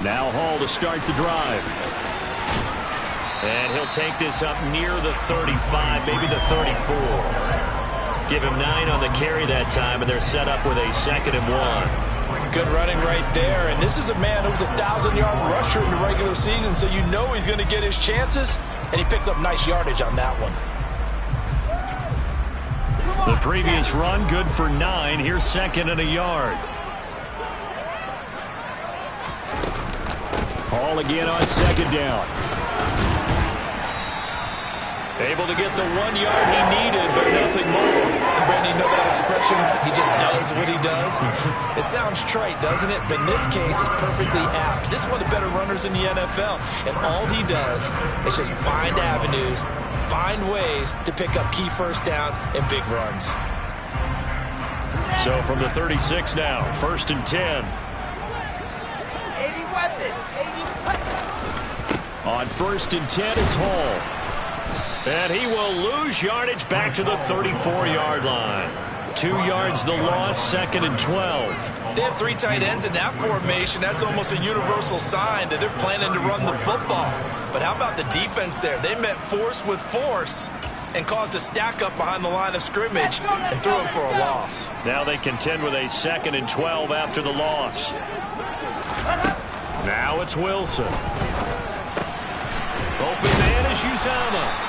Now Hall to start the drive. And he'll take this up near the 35, maybe the 34. Give him 9 on the carry that time, and they're set up with a 2nd and 1. Good running right there, and this is a man who was a 1,000-yard rusher in the regular season, so you know he's going to get his chances, and he picks up nice yardage on that one. The previous run, good for 9. Here's 2nd and a yard. Hall again on 2nd down. Able to get the 1 yard he needed, but nothing more. Brandon, you know that expression, he just does what he does? It sounds trite, doesn't it? But in this case, it's perfectly apt. This is one of the better runners in the NFL, and all he does is just find avenues, find ways to pick up key first downs and big runs. So from the 36 now, 1st and 10. On 1st and 10, it's Hall. And he will lose yardage back to the 34-yard line. 2 yards the loss, 2nd and 12. They have 3 tight ends in that formation. That's almost a universal sign that they're planning to run the football. But how about the defense there? They met force with force and caused a stack up behind the line of scrimmage and threw him for a loss. Now they contend with a 2nd and 12 after the loss. Now it's Wilson. Open man is Uzomah.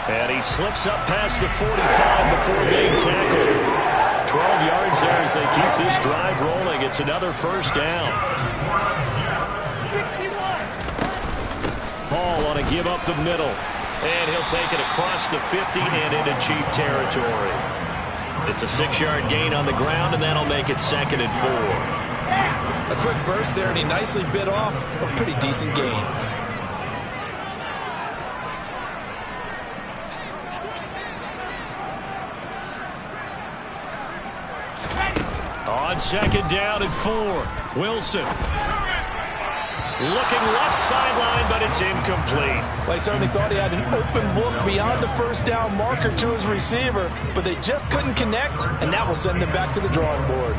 And he slips up past the 45 before being tackled. 12 yards there as they keep this drive rolling. It's another 1st down. 61. Hall want to give up the middle. And he'll take it across the 50 and into Chief territory. It's a 6-yard gain on the ground, and that'll make it 2nd and 4. A quick burst there, and he nicely bit off a pretty decent gain. On 2nd down and 4. Wilson. Looking left sideline, but it's incomplete. Well, he certainly thought he had an open look beyond the 1st down marker to his receiver, but they just couldn't connect, and that will send them back to the drawing board.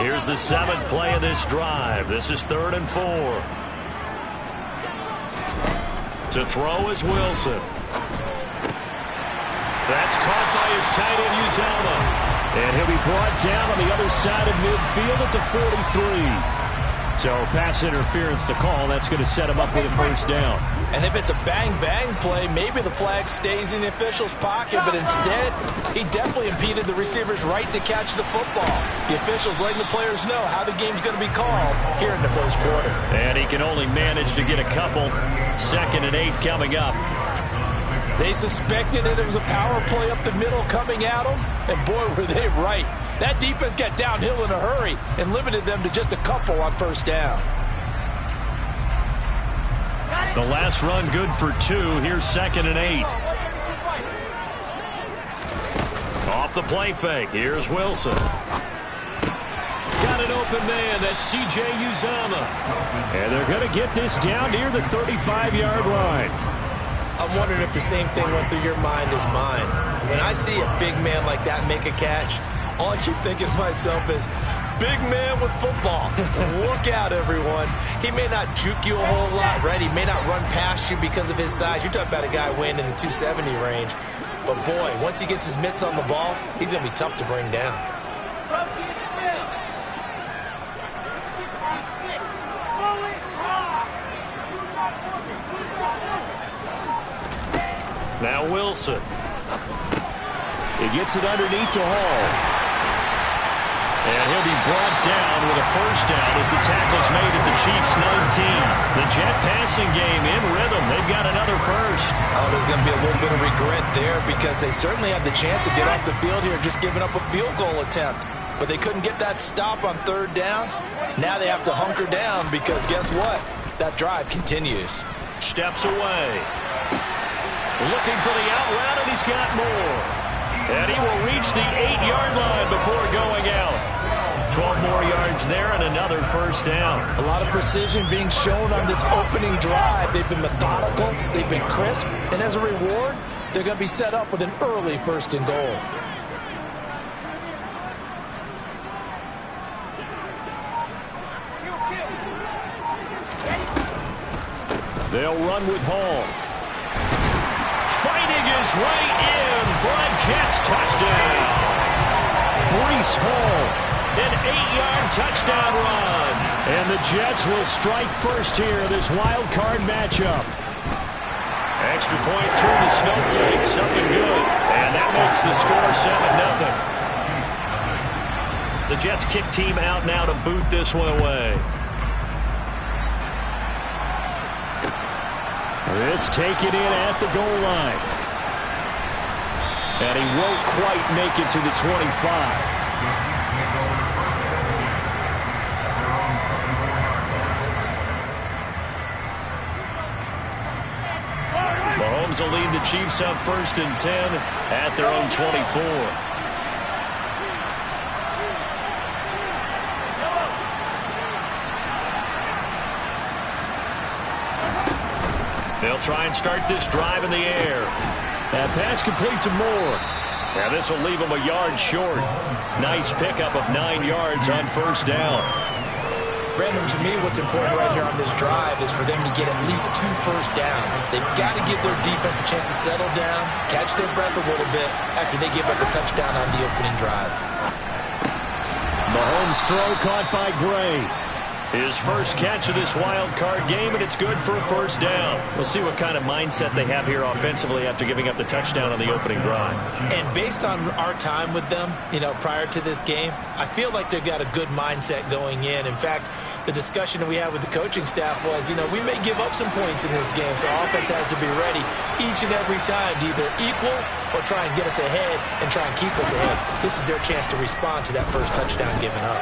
Here's the 7th play of this drive. This is 3rd and 4. To throw is Wilson. That's caught by his tight end, Uzomah. And he'll be brought down on the other side of midfield at the 43. So pass interference to call. That's going to set him up with a 1st down. And if it's a bang-bang play, maybe the flag stays in the official's pocket, but instead, he definitely impeded the receiver's right to catch the football. The officials letting the players know how the game's going to be called here in the 1st quarter. And he can only manage to get a couple. 2nd and 8 coming up. They suspected that it was a power play up the middle coming at them, and boy, were they right. That defense got downhill in a hurry and limited them to just a couple on 1st down. The last run good for 2. Here's 2nd and 8. Off the play fake. Here's Wilson. Got an open man. That's C.J. Uzomah. And they're going to get this down near the 35-yard line. I'm wondering if the same thing went through your mind as mine. When I see a big man like that make a catch, all I keep thinking to myself is, big man with football. Look out, everyone. He may not juke you a whole lot, right? He may not run past you because of his size. You're talking about a guy weighing in the 270 range. But, boy, once he gets his mitts on the ball, he's going to be tough to bring down. Now Wilson. He gets it underneath to Hall. And he'll be brought down with a 1st down as the tackle's made at the Chiefs' 19. The Jet passing game in rhythm. They've got another 1st. Oh, there's going to be a little bit of regret there because they certainly had the chance to get off the field here just giving up a field goal attempt. But they couldn't get that stop on 3rd down. Now they have to hunker down because guess what? That drive continues. Steps away. Looking for the out route, and he's got more. And he will reach the 8-yard line before going out. 12 more yards there and another 1st down. A lot of precision being shown on this opening drive. They've been methodical, they've been crisp, and as a reward, they're going to be set up with an early 1st and goal. They'll run with Hall. Fighting his way in for a Jets touchdown. Breece Hall, an 8-yard touchdown run. And the Jets will strike first here, this wild card matchup. Extra point through the snowflake, something good. And that makes the score 7-0. The Jets kick team out now to boot this one away. This taken in at the goal line. And he won't quite make it to the 25. Mahomes will lead the Chiefs up 1st and 10 at their own 24. They'll try and start this drive in the air. That pass complete to Moore. Now this will leave him a yard short. Nice pickup of 9 yards on 1st down. Brandon, to me, what's important right here on this drive is for them to get at least 2 first downs. They've got to give their defense a chance to settle down, catch their breath a little bit after they give up a touchdown on the opening drive. Mahomes' throw caught by Gray. His first catch of this wild card game, and it's good for a 1st down. We'll see what kind of mindset they have here offensively after giving up the touchdown on the opening drive. And based on our time with them, prior to this game, I feel like they've got a good mindset going in. In fact, the discussion that we had with the coaching staff was, we may give up some points in this game, so our offense has to be ready each and every time to either equal or try and get us ahead and try and keep us ahead. This is their chance to respond to that first touchdown given up.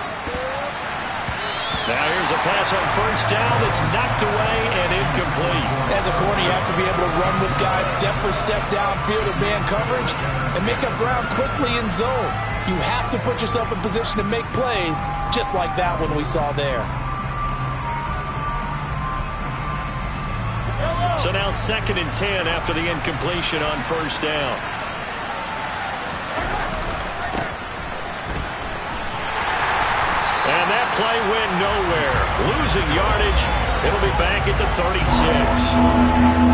Now here's a pass on 1st down that's knocked away and incomplete. As a corner, you have to be able to run with guys step for step downfield in man coverage and make up ground quickly in zone. You have to put yourself in position to make plays, just like that one we saw there. So now 2nd and 10 after the incompletion on 1st down. And that play went nowhere. Losing yardage. It'll be back at the 36.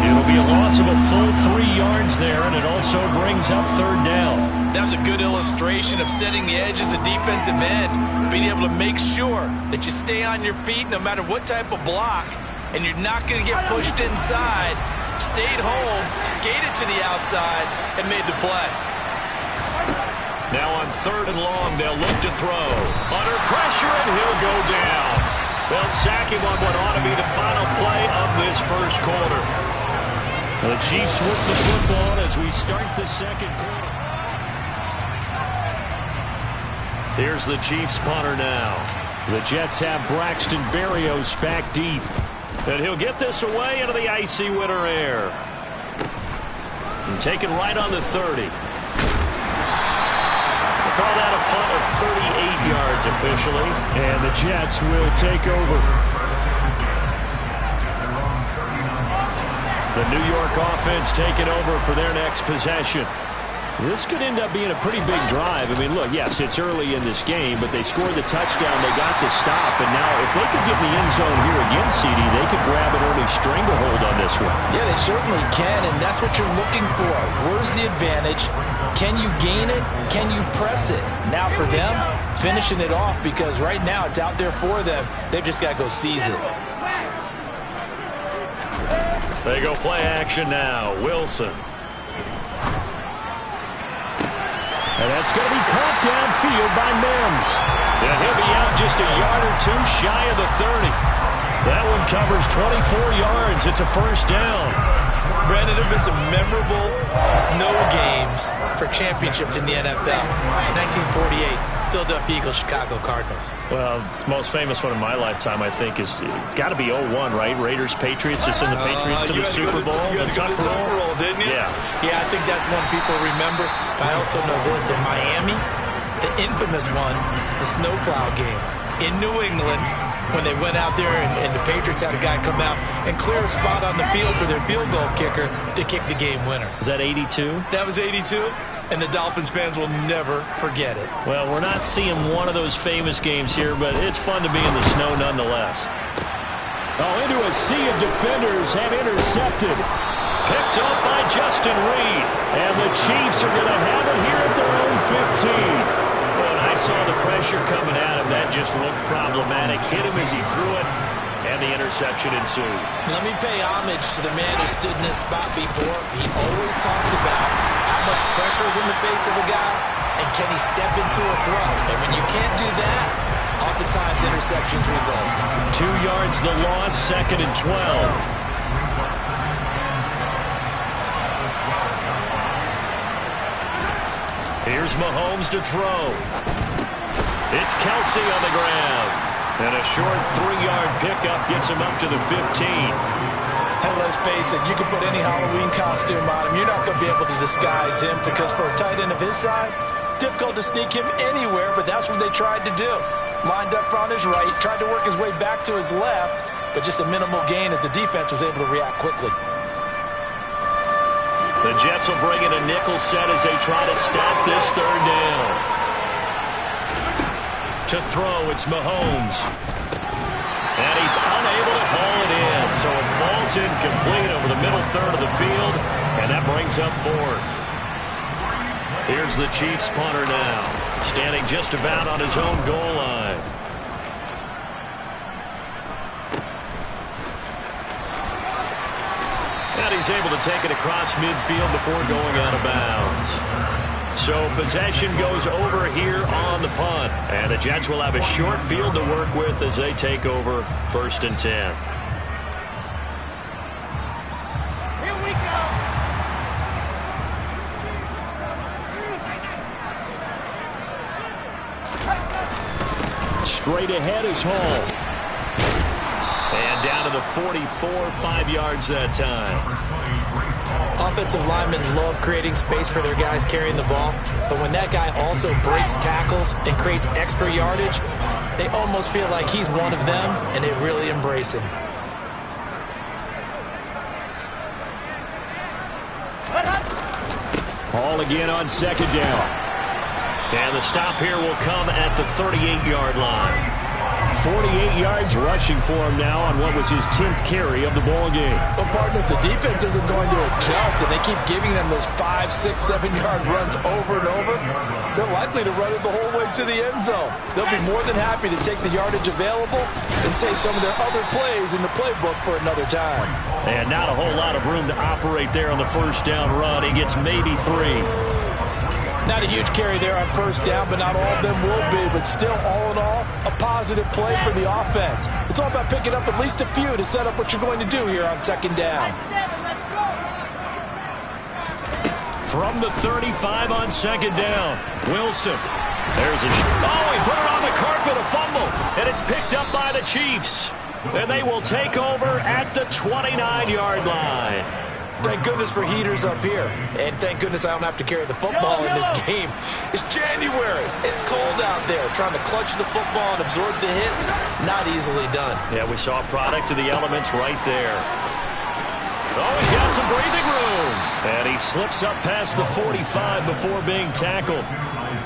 It'll be a loss of a full 3 yards there, and it also brings up 3rd down. That was a good illustration of setting the edge as a defensive end, being able to make sure that you stay on your feet no matter what type of block, and you're not going to get pushed inside. Stayed home, skated to the outside, and made the play. Now on 3rd and long, they'll look to throw. Under pressure, and he'll go down. They'll sack him on what ought to be the final play of this 1st quarter. The Chiefs work the football as we start the 2nd quarter. Here's the Chiefs punter now. The Jets have Braxton Berrios back deep. And he'll get this away into the icy winter air. And taken right on the 30. Call that a punt of 38 yards officially. And the Jets will take over. The New York offense taking over for their next possession. This could end up being a pretty big drive. I mean, look, yes, it's early in this game, but they scored the touchdown. They got the stop. And now if they could get in the end zone here again, CD, they could grab an early stranglehold on this one. Yeah, they certainly can, and that's what you're looking for. Where's the advantage? Can you gain it? Can you press it? Now for them, finishing it off, because right now it's out there for them. They've just got to go seize it. They go play action now. Wilson. And that's going to be caught downfield by Mims. And he'll be out just a yard or 2 shy of the 30. That one covers 24 yards. It's a 1st down. Brandon, there have been some memorable snow games for championships in the NFL. 1948, Philadelphia Eagles, Chicago Cardinals. Well, the most famous one in my lifetime, I think, is got to be 01, right? Raiders, Patriots, to send the Patriots to the Super Bowl. You had to go to the Tuck roll, didn't you? Yeah. Yeah, I think that's one people remember. But I also know this. In Miami, the infamous one, the snowplow game in New England, when they went out there and the Patriots had a guy come out and clear a spot on the field for their field goal kicker to kick the game winner. Is that 82? That was 82, and the Dolphins fans will never forget it. Well, we're not seeing one of those famous games here, but it's fun to be in the snow nonetheless. Oh, into a sea of defenders and intercepted. Picked up by Justin Reed. And the Chiefs are going to have it here at their own 15. When I saw the pressure coming at him, that just looked problematic. Hit him as he threw it, and the interception ensued. Let me pay homage to the man who stood in this spot before. He always talked about how much pressure is in the face of a guy, and can he step into a throw. And when you can't do that, oftentimes interceptions result. 2 yards the loss, 2nd and 12. Here's Mahomes to throw. It's Kelsey on the ground. And a short 3-yard pickup gets him up to the 15. And let's face it, you can put any Halloween costume on him. You're not going to be able to disguise him because for a tight end of his size, difficult to sneak him anywhere, but that's what they tried to do. Lined up on his right, tried to work his way back to his left, but just a minimal gain as the defense was able to react quickly. The Jets will bring in a nickel set as they try to stop this 3rd down. To throw, it's Mahomes. And he's unable to haul it in, so it falls incomplete over the middle third of the field, and that brings up 4th. Here's the Chiefs punter now, standing just about on his own goal line. And he's able to take it across midfield before going out of bounds. So possession goes over here on the punt. And the Jets will have a short field to work with as they take over 1st and 10. Here we go. Straight ahead is Hall. And down to the 44, 5 yards that time. Offensive linemen love creating space for their guys carrying the ball, but when that guy also breaks tackles and creates extra yardage, they almost feel like he's one of them, and they really embrace him. Hall again on 2nd down. And the stop here will come at the 38-yard line. 48 yards rushing for him now on what was his 10th carry of the ball game. Well, partner, if the defense isn't going to adjust and they keep giving them those 5, 6, 7-yard runs over and over, they're likely to run it the whole way to the end zone. They'll be more than happy to take the yardage available and save some of their other plays in the playbook for another time. And not a whole lot of room to operate there on the 1st down run. He gets maybe 3. Not a huge carry there on 1st down, but not all of them will be. But still, all in all, a positive play for the offense. It's all about picking up at least a few to set up what you're going to do here on 2nd down. From the 35 on 2nd down, Wilson. There's a he put it on the carpet, a fumble, and it's picked up by the Chiefs. And they will take over at the 29-yard line. Thank goodness for heaters up here. And thank goodness I don't have to carry the football in this game. It's January. It's cold out there. Trying to clutch the football and absorb the hits, not easily done. Yeah, we saw a product of the elements right there. Oh, he's got some breathing room. And he slips up past the 45 before being tackled.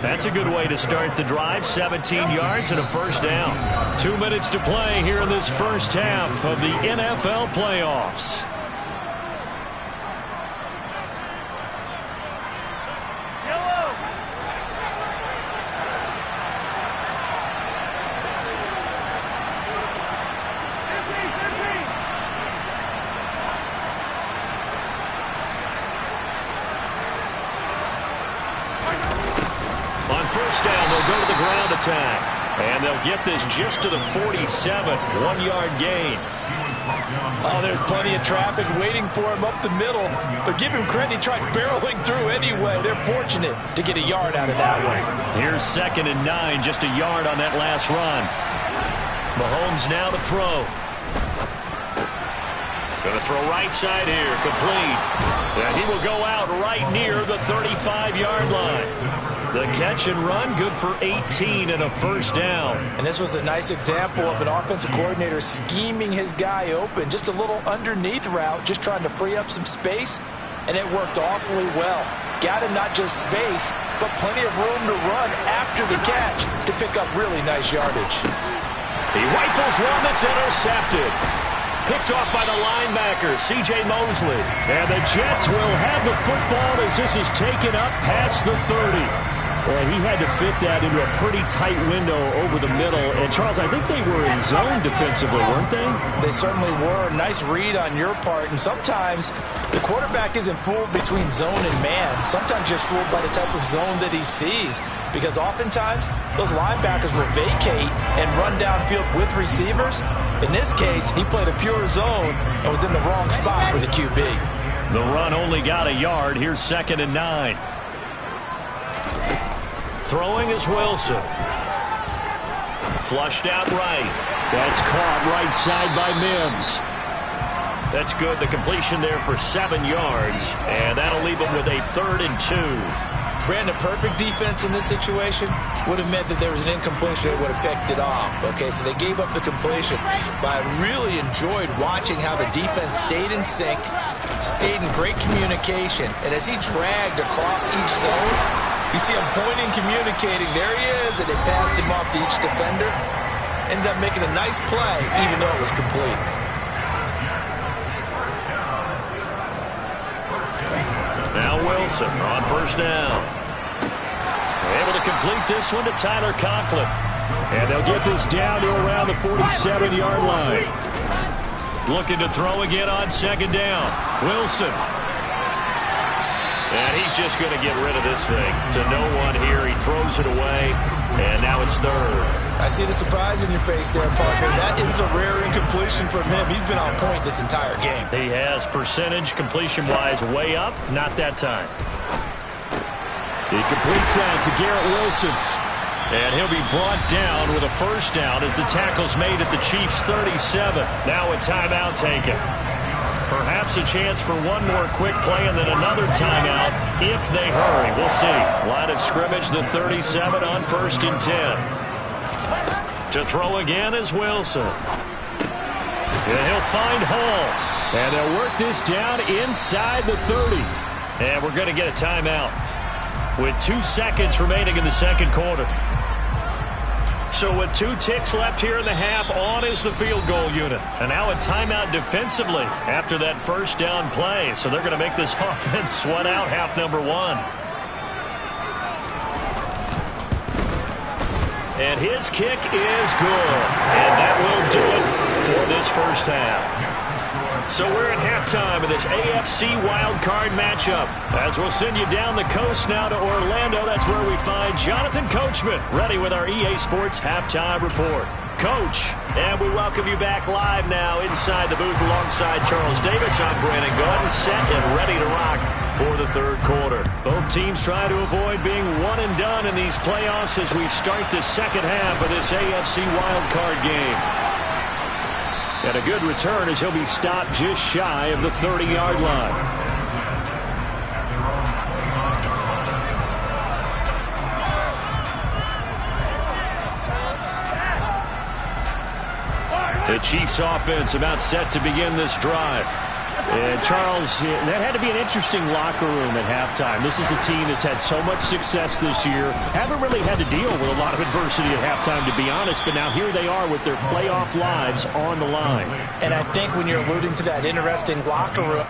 That's a good way to start the drive. 17 yards and a 1st down. 2 minutes to play here in this 1st half of the NFL playoffs. On 1st down, they'll go to the ground attack. And they'll get this just to the 47, 1-yard gain. Oh, there's plenty of traffic waiting for him up the middle. But give him credit, he tried barreling through anyway. They're fortunate to get a yard out of that one. Here's 2nd and 9, just a yard on that last run. Mahomes now to throw. Going to throw right side here, complete. And he will go out right near the 35-yard line. The catch and run, good for 18 and a 1st down. And this was a nice example of an offensive coordinator scheming his guy open. Just a little underneath route, just trying to free up some space, and it worked awfully well. Got him not just space, but plenty of room to run after the catch to pick up really nice yardage. He rifles one that's intercepted. Picked off by the linebacker, C.J. Mosley. And the Jets will have the football as this is taken up past the 30. Well, he had to fit that into a pretty tight window over the middle. And, Charles, I think they were in zone defensively, weren't they? They certainly were. Nice read on your part. And sometimes the quarterback isn't fooled between zone and man. Sometimes just fooled by the type of zone that he sees. Because oftentimes, those linebackers will vacate and run downfield with receivers. In this case, he played a pure zone and was in the wrong spot for the QB. The run only got a yard. Here's 2nd and 9. Throwing is Wilson. Flushed out right. That's caught right side by Mims. That's good. The completion there for 7 yards. And that'll leave them with a 3rd and 2. Brandon, perfect defense in this situation would have meant that there was an incompletion. They would have picked it off. Okay, so they gave up the completion. But I really enjoyed watching how the defense stayed in sync, stayed in great communication. And as he dragged across each zone, you see him pointing, communicating. There he is, and they passed him off to each defender. Ended up making a nice play, even though it was complete. Now Wilson on 1st down. Able to complete this one to Tyler Conklin. And they'll get this down to around the 47-yard line. Looking to throw again on 2nd down. Wilson. And he's just going to get rid of this thing to no one here. He throws it away, and now it's 3rd. I see the surprise in your face there, partner. That is a rare incompletion from him. He's been on point this entire game. He has percentage completion-wise way up. Not that time. He completes that to Garrett Wilson. And he'll be brought down with a 1st down as the tackle's made at the Chiefs' 37. Now a timeout taken. Perhaps a chance for one more quick play and then another timeout if they hurry. We'll see. Line of scrimmage, the 37 on 1st and 10. To throw again is Wilson. And he'll find Hall. And they'll work this down inside the 30. And we're going to get a timeout with 2 seconds remaining in the 2nd quarter. So with 2 ticks left here in the half, on is the field goal unit. And now a timeout defensively after that 1st down play. So they're going to make this offense sweat out half number 1. And his kick is good. And that will do it for this 1st half. So we're at halftime of this AFC wildcard matchup. As we'll send you down the coast now to Orlando, that's where we find Jonathan Coachman, ready with our EA Sports Halftime Report. Coach, and we welcome you back live now inside the booth alongside Charles Davis. I'm Brandon Gaudin, set and ready to rock for the 3rd quarter. Both teams try to avoid being one and done in these playoffs as we start the 2nd half of this AFC wildcard game. And a good return as he'll be stopped just shy of the 30-yard line. The Chiefs offense about set to begin this drive. And Charles, that had to be an interesting locker room at halftime. This is a team that's had so much success this year. Haven't really had to deal with a lot of adversity at halftime, to be honest. But now here they are with their playoff lives on the line. And I think when you're alluding to that interesting locker room,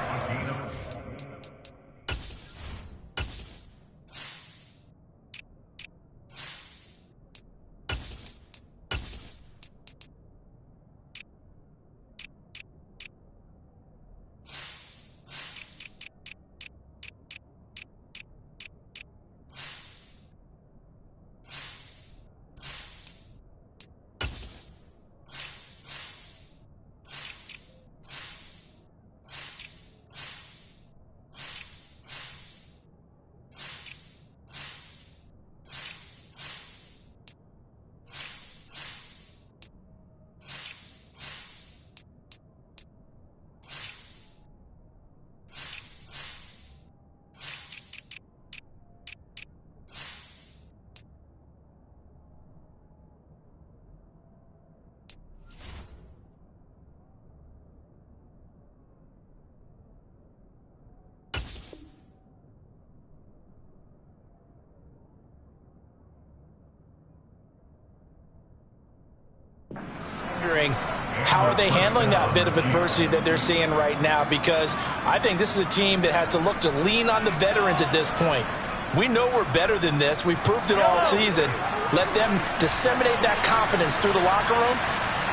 How are they handling that bit of adversity that they're seeing right now? Because I think this is a team that has to look to lean on the veterans at this point. We know we're better than this. We've proved it all season. Let them disseminate that confidence through the locker room.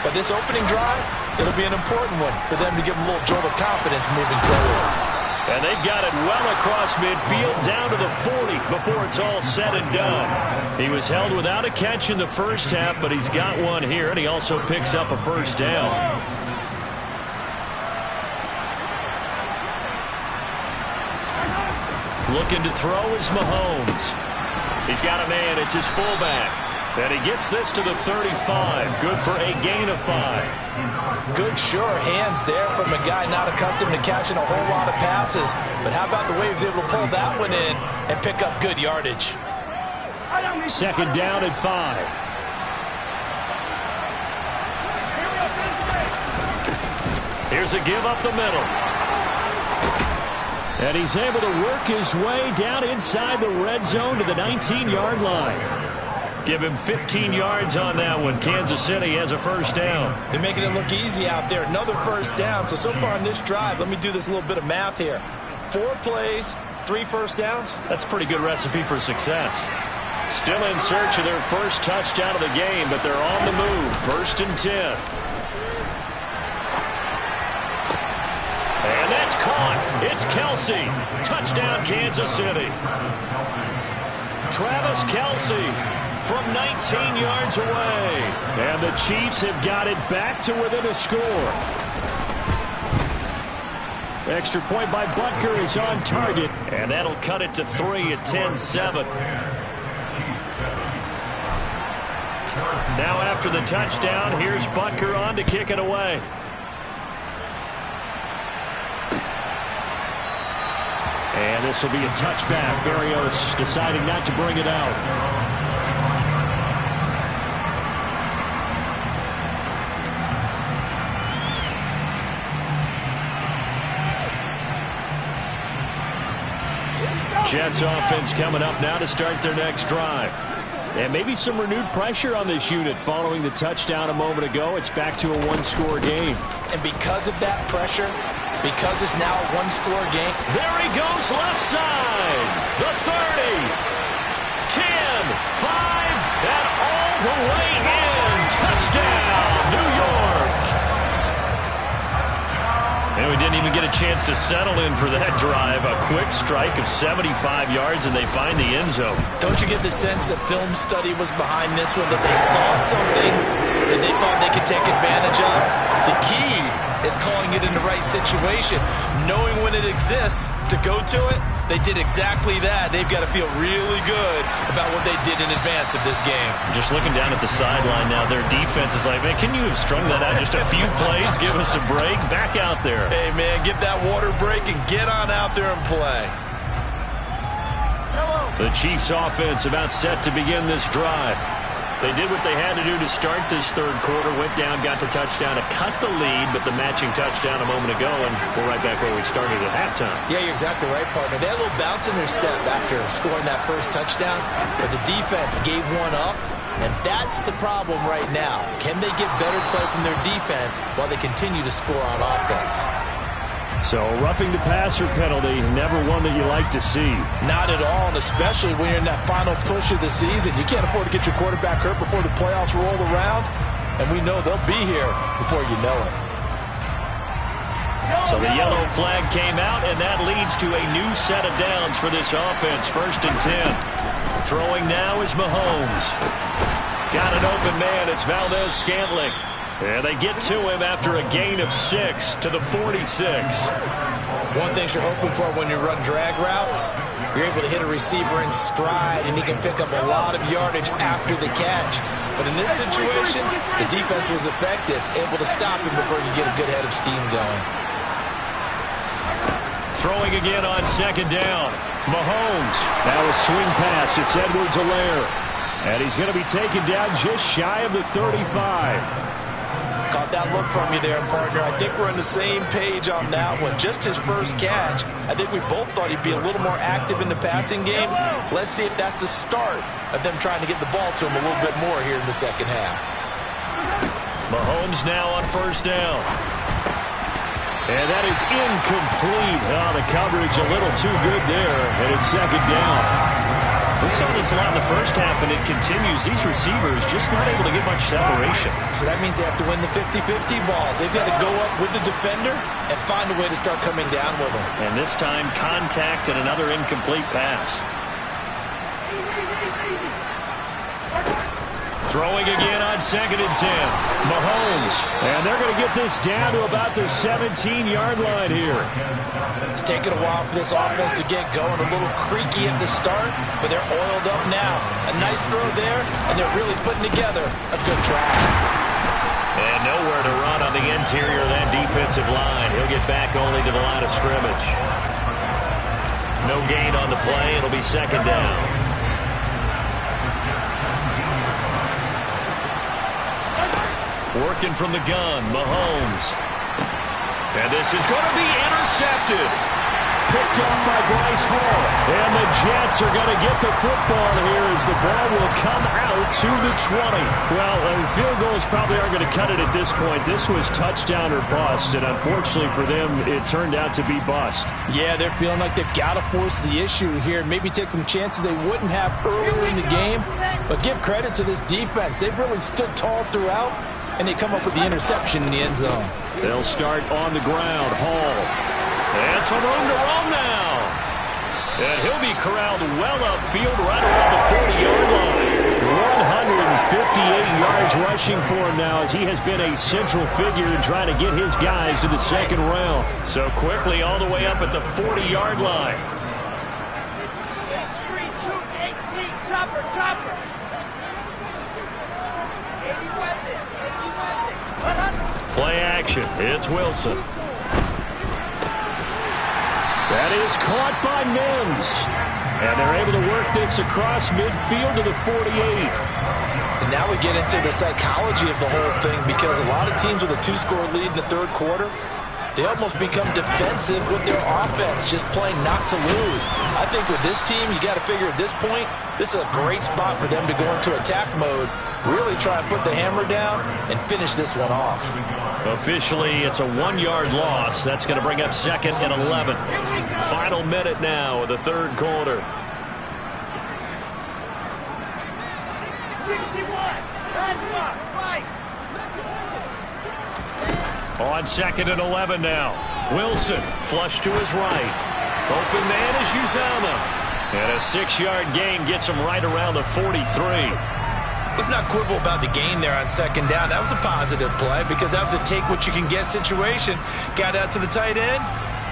But this opening drive, it'll be an important one for them to give them a little jolt of confidence moving forward. And they've got it well across midfield down to the 40 before it's all said and done. He was held without a catch in the first half, but he's got one here, and he also picks up a first down. Looking to throw is Mahomes. He's got a man. It's his fullback. And he gets this to the 35. Good for a gain of 5. Good, sure hands there from a guy not accustomed to catching a whole lot of passes. But how about the way he was able to pull that one in and pick up good yardage? Second down at 5. Here's a give up the middle. And he's able to work his way down inside the red zone to the 19-yard line. Give him 15 yards on that one. Kansas City has a first down. They're making it look easy out there. Another first down. So far on this drive, let me do this little bit of math here. 4 plays, 3 first downs. That's a pretty good recipe for success. Still in search of their first touchdown of the game, but they're on the move. 1st and 10. And that's caught. It's Kelce. Touchdown, Kansas City. Travis Kelce from 19 yards away. And the Chiefs have got it back to within a score. Extra point by Butker is on target. And that'll cut it to 3 at 10-7. Now after the touchdown, here's Butker on to kick it away. And this will be a touchback. Berrios deciding not to bring it out. Jets offense coming up now to start their next drive. And maybe some renewed pressure on this unit following the touchdown a moment ago. It's back to a 1-score game. And because of that pressure, because it's now a 1-score game. There he goes left side. The 30. 10, 5, and all the way in. Touchdown, New York. And we didn't even get a chance to settle in for that drive. A quick strike of 75 yards, and they find the end zone. Don't you get the sense that film study was behind this one, that they saw something that they thought they could take advantage of? The key is calling it in the right situation, knowing when it exists to go to it. They did exactly that. They've got to feel really good about what they did in advance of this game. Just looking down at the sideline now, their defense is like, man, can you have strung that out just a few plays? Give us a break. Back out there. Hey, man, get that water break and get on out there and play. The Chiefs offense about set to begin this drive. They did what they had to do to start this third quarter. Went down, got the touchdown to cut the lead, but the matching touchdown a moment ago, and we're right back where we started at halftime. Yeah, you're exactly right, partner. They had a little bounce in their step after scoring that first touchdown, but the defense gave one up, and that's the problem right now. Can they get better play from their defense while they continue to score on offense? So, roughing the passer penalty, never one that you like to see. Not at all, and especially when you're in that final push of the season. You can't afford to get your quarterback hurt before the playoffs roll around, and we know they'll be here before you know it. So the yellow flag came out, and that leads to a new set of downs for this offense. 1st and 10. Throwing now is Mahomes. Got an open man. It's Valdez-Scantling. And they get to him after a gain of 6 to the 46. One thing you're hoping for when you run drag routes, you're able to hit a receiver in stride, and he can pick up a lot of yardage after the catch. But in this situation, the defense was effective, able to stop him before you get a good head of steam going. Throwing again on 2nd down. Mahomes. Now a swing pass. It's Edwards-Helaire. And he's going to be taken down just shy of the 35. Caught that look from you there, partner. I think we're on the same page on that one. Just his first catch. I think we both thought he'd be a little more active in the passing game. Let's see if that's the start of them trying to get the ball to him a little bit more here in the second half. Mahomes now on first down. And that is incomplete. Oh, the coverage a little too good there, and it's second down. We saw this a lot in the first half, and it continues. These receivers just not able to get much separation. So that means they have to win the 50-50 balls. They've got to go up with the defender and find a way to start coming down with them. And this time, contact and another incomplete pass. Throwing again on 2nd and 10. Mahomes. And they're going to get this down to about the 17-yard line here. It's taken a while for this offense to get going. A little creaky at the start, but they're oiled up now. A nice throw there, and they're really putting together a good drive. And nowhere to run on the interior of that defensive line. He'll get back only to the line of scrimmage. No gain on the play. It'll be second down. Working from the gun, Mahomes. And this is going to be intercepted. Picked off by Bryce Hall. And the Jets are going to get the football here as the ball will come out to the 20. Well, field goals probably aren't going to cut it at this point. This was touchdown or bust, and unfortunately for them, it turned out to be bust. Yeah, they're feeling like they've got to force the issue here. Maybe take some chances they wouldn't have earlier in the game. But give credit to this defense. They've really stood tall throughout, and they come up with the interception in the end zone. They'll start on the ground. Hall. And some room to roam now. And he'll be corralled well upfield right around the 40-yard line. 158 yards rushing for him now as he has been a central figure in trying to get his guys to the second round. So quickly all the way up at the 40-yard line. Play action. It's Wilson. That is caught by Mims. And they're able to work this across midfield to the 48. And now we get into the psychology of the whole thing, because a lot of teams with a 2-score lead in the third quarter, they almost become defensive with their offense, just playing not to lose. I think with this team, you got to figure at this point, this is a great spot for them to go into attack mode, really try and put the hammer down and finish this one off. Officially, it's a 1-yard loss. That's going to bring up 2nd and 11. Final minute now of the third quarter. 61. Matchbox, right. On 2nd and 11 now. Wilson, flush to his right. Open man is Uzomah. And a 6-yard gain gets him right around the 43. Let's not quibble about the gain there on second down. That was a positive play because that was a take-what-you-can-get situation. Got out to the tight end.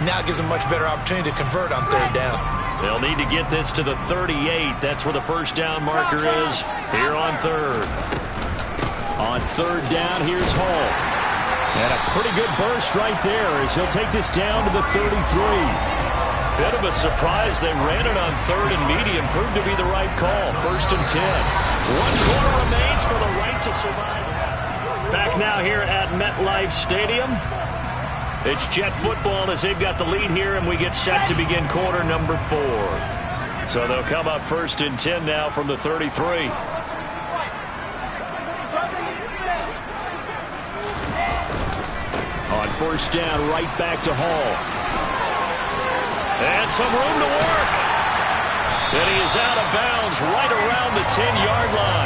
Now it gives them a much better opportunity to convert on third down. They'll need to get this to the 38. That's where the first down marker is here on third. On third down, here's Hall. And a pretty good burst right there as he'll take this down to the 33. Bit of a surprise. They ran it on third and medium. Proved to be the right call. 1st and 10. 1 quarter remains for the right to survive. Back now here at MetLife Stadium. It's Jet football as they've got the lead here, and we get set to begin quarter number 4. So they'll come up 1st and 10 now from the 33. On first down, right back to Hall. And some room to work. And he is out of bounds right around the 10-yard line.